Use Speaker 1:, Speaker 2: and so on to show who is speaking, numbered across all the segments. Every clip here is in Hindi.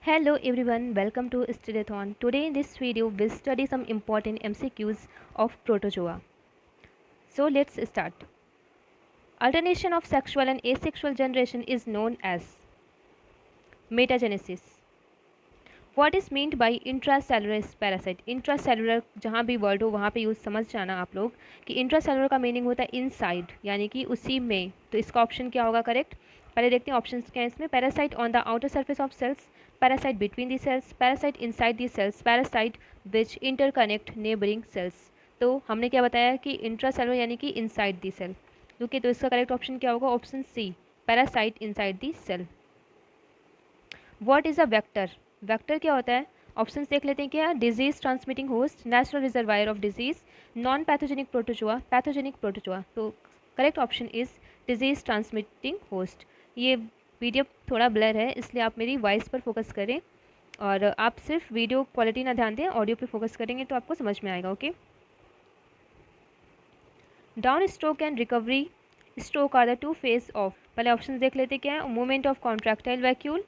Speaker 1: Hello everyone, welcome to Studathon. Today in this video we'll study some important MCQs of Protozoa. So let's start. Alternation of sexual and asexual generation is known as metagenesis. What is meant by intracellular parasite? Intracellular जहाँ भी वर्ड हो वहाँ पे यूज समझ जाना आप लोग कि इंट्रासेलुलर का मीनिंग होता है इनसाइड यानी कि उसी में। तो इसका ऑप्शन क्या होगा करेक्ट? पहले देखते हैं ऑप्शंस क्या है इसमें। Parasite on the outer surface of cells, parasite between the cells, parasite inside the cells, parasite which interconnect neighbouring cells. तो हमने क्या बताया कि इंट्रासेलुलर यानी कि इनसाइड दी सेल। ओके, तो इसका करेक्ट ऑप्शन क्या होगा? Option C, parasite inside the cell. What is a vector? Vector क्या होता है? ऑप्शंस देख लेते हैं क्या। Disease transmitting host, natural reservoir of disease, non pathogenic protozoa, pathogenic protozoa. तो correct option is disease transmitting host. ये वीडियो थोड़ा ब्लर है इसलिए आप मेरी वॉइस पर फोकस करें और आप सिर्फ वीडियो क्वालिटी ना ध्यान दें, ऑडियो पे फोकस करेंगे तो आपको समझ में आएगा। Okay, down stroke and recovery stroke are the two phase of. पहले ऑप्शन देख लेते क्या है। Movement of contractile vacuole,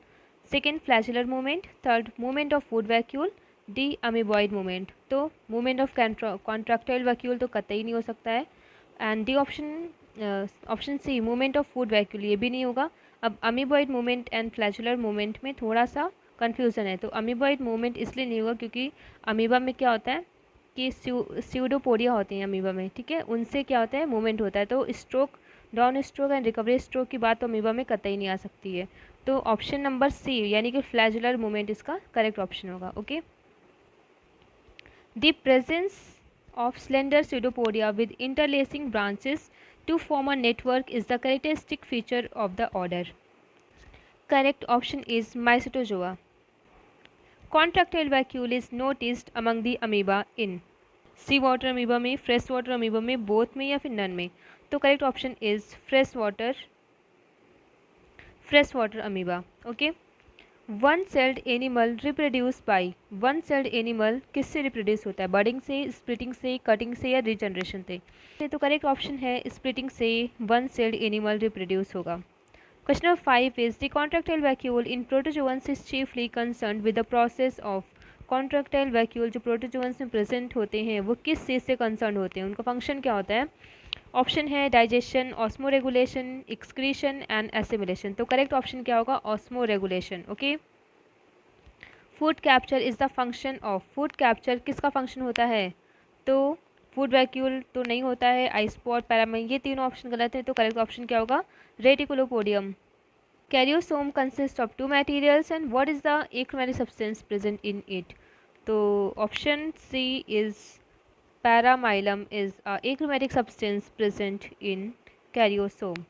Speaker 1: second flagellar movement, third movement of food vacuole, D amoeboid movement. तो मूवमेंट ऑफ कॉन्ट्रैक्टाइल वैक्यूल तो कतई नहीं हो सकता है and D option C movement of food vacuole ये भी नहीं होगा। अब amoeboid movement and flagellar movement में थोड़ा सा कन्फ्यूज़न है। तो अमीबॉइड मूवमेंट इसलिए नहीं होगा क्योंकि अमीबा में क्या होता है कि स्यूडोपोडिया होती हैं अमीबा में, ठीक है, उनसे क्या होता है मूवमेंट होता है। तो stroke, down stroke and recovery stroke की बात तो अमीबा में कतई नहीं आ सकती है। तो ऑप्शन नंबर सी यानी कि फ्लैजुलर मूवमेंट इसका करेक्ट ऑप्शन होगा। Okay, the presence of slender pseudopodia with interlacing branches to form a network is the characteristic feature of the order. Correct option is mycetozoa. Contractile vacuole is noticed among the amoeba in sea water amoeba में, फ्रेश वाटर अमीबा में, बोथ में या फिर नन में। तो correct option is fresh water amoeba. Okay, one celled animal reproduce by, one celled animal किससे रिप्रोड्यूस होता है? बर्डिंग से, स्प्लिटिंग से, कटिंग से या रीजनरेशन से? तो करेक्ट ऑप्शन है स्प्लिटिंग से वन सेल्ड एनिमल रिप्रोड्यूस होगा। Question number 5 is the contractile vacuole in protozoans is chiefly concerned with the process of. Contractile vacuole जो प्रोटोजोअन्स में प्रेजेंट होते हैं वो किस चीज़ से कंसर्न होते हैं, उनका फंक्शन क्या होता है? ऑप्शन है digestion, osmo regulation, excretion and assimilation. तो करेक्ट ऑप्शन क्या होगा? Osmo regulation. Okay, food capture is the function of, food capture किसका फंक्शन होता है? तो फूड वैक्यूल तो नहीं होता है, आइसपॉट, पैरामाइन, ये तीनों ऑप्शन गलत है। तो करेक्ट ऑप्शन क्या होगा? Reticulopodium. Karyosome consist of two materials and what is the achromatic substance present in it? तो option C is paramylum is a achromatic substance present in karyosome.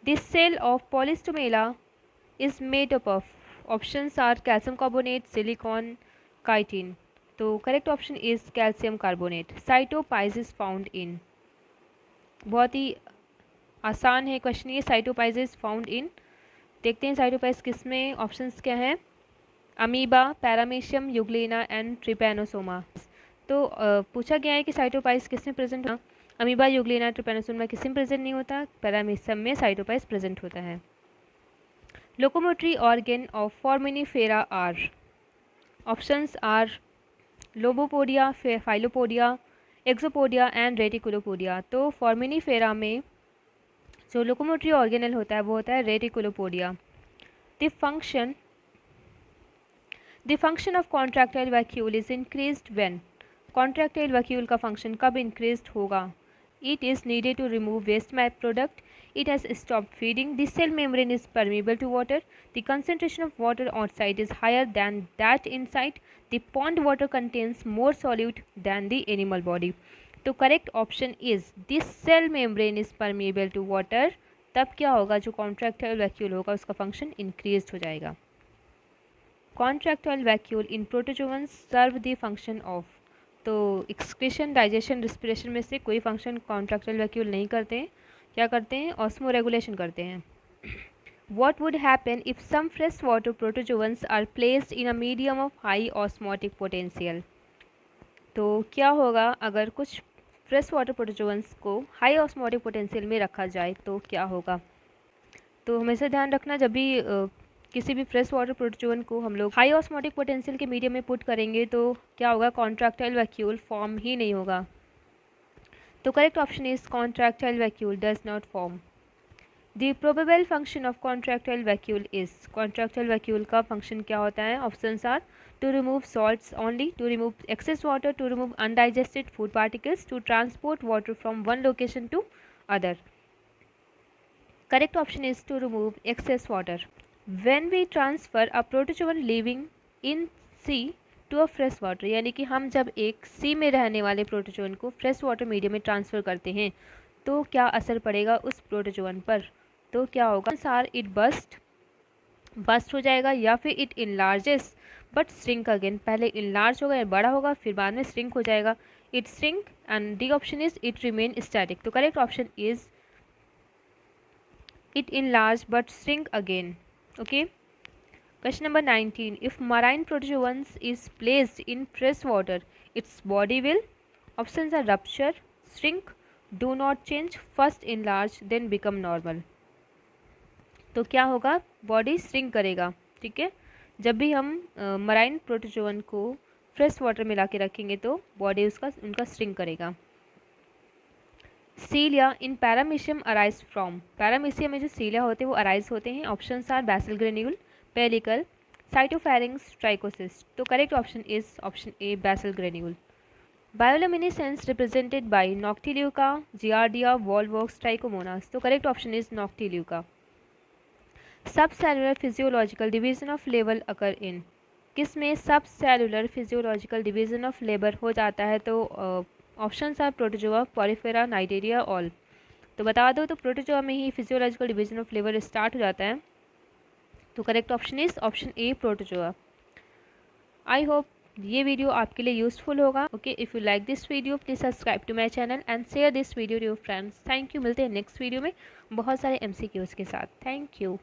Speaker 1: The cell of polystomela is made up of, options are calcium carbonate, silicon, chitin. तो correct option is calcium carbonate. Cytopis is found in, बहुत ही आसान है क्वेश्चन ये। साइटोपाइज फाउंड इन, देखते हैं साइटोपाइज किस में। ऑप्शंस क्या हैं? Amoeba, paramecium, Euglena and Trypanosoma. तो पूछा गया है कि साइटोपाइज किस में प्रेजेंट होता? अमीबा, यूग्लिना, ट्रिपैनोसोमा किस में प्रेजेंट नहीं होता? पैरामीशियम में साइटोपाइज प्रेजेंट होता है। Locomotory organ of foraminifera are, options are lobopodia, filopodia, axopodia and reticulopodia. तो फॉर्मिनीफेरा में जो लोकोमोटरी ऑर्गेनल होता है वो होता है reticulopodia. The function of contractile vacuole is increased when, contractile vacuole का फंक्शन कब इंक्रीज्ड होगा? It is needed to remove waste map product, it has stopped feeding, the cell membrane is permeable to water, the concentration of water outside is higher than that inside, the pond water contains more solute than the animal body. तो correct option is this cell membrane is permeable to water. तब क्या होगा? जो कॉन्ट्रैक्टाइल वैक्यूल होगा उसका फंक्शन इंक्रीज हो जाएगा। Contractile vacuole in protozoans serve the function of, तो एक्सक्रीशन, डाइजेशन, रिस्पिरेशन में से कोई फंक्शन कॉन्ट्रैक्टाइल वैक्यूल नहीं करते हैं। क्या करते हैं? ऑस्मो रेगुलेशन करते हैं। What would happen if some freshwater protozoans are placed in a medium of high osmotic potential? तो क्या होगा अगर कुछ फ्रेश वाटर प्रोटोजोअन्स को हाई ऑस्मोटिक पोटेंशियल में रखा जाए तो क्या होगा? तो हमेशा ध्यान रखना जब भी किसी भी फ्रेश वाटर प्रोटोजोन को हम लोग हाई ऑस्मोटिक पोटेंशियल के मीडियम में पुट करेंगे तो क्या होगा, कॉन्ट्रैक्टाइल वैक्यूल फॉर्म ही नहीं होगा। तो correct option is contractile vacuole does not form. The probable function of contractile vacuole is, contractile vacuole का फंक्शन क्या होता है? Options are to remove salts only, to remove excess water, to remove undigested food particles, to transport water from one location to other. Correct option is to remove excess water. When we transfer a protozoan living in sea to a fresh water, यानी कि हम जब एक सी में रहने वाले प्रोटोजोन को फ्रेश वाटर मीडियम में ट्रांसफ़र करते हैं तो क्या असर पड़ेगा उस प्रोटोजोन पर? तो क्या होगा? आंसर इट बस्ट हो जाएगा, या फिर इट इनलार्जेस बट श्रिंक अगेन। पहले इनलार्ज होगा या बड़ा होगा, फिर बाद में श्रिंक हो जाएगा। It shrink and D option is it remain static. तो correct option is it enlarge but shrink again. Okay, question number 19, if marine protozoans is placed in fresh water its body will, options are rupture, shrink, do not change, first enlarge then become normal. तो क्या होगा? बॉडी श्रिंक करेगा। ठीक है, जब भी हम मराइन प्रोटोजोन को फ्रेश वाटर में ला के रखेंगे तो बॉडी उनका श्रिंक करेगा। Cilia in paramecium arise from, paramecium में जो सीलिया होते हैं वो अराइज होते हैं। Options are basal granule, pellicle, cytopharynx, trichocyst. तो correct option is option A basal granule. Bioluminescence represented by noctiluca, giardia, volvox, trichomonas. तो correct option is noctiluca. Sub cellular physiological division of labour occur in, किस में सब cellular physiological division of labour हो जाता है? तो options are protozoa, porifera, cnidaria, all. तो बता दो, तो प्रोटोजोआ में ही physiological division of labour start हो जाता है। तो correct option is option A protozoa. I hope ये वीडियो आपके लिए यूजफुल होगा। Okay, if you like this video please subscribe to my channel and share this video to your friends. Thank you, मिलते हैं नेक्स्ट वीडियो में बहुत सारे MCQs के साथ। Thank you.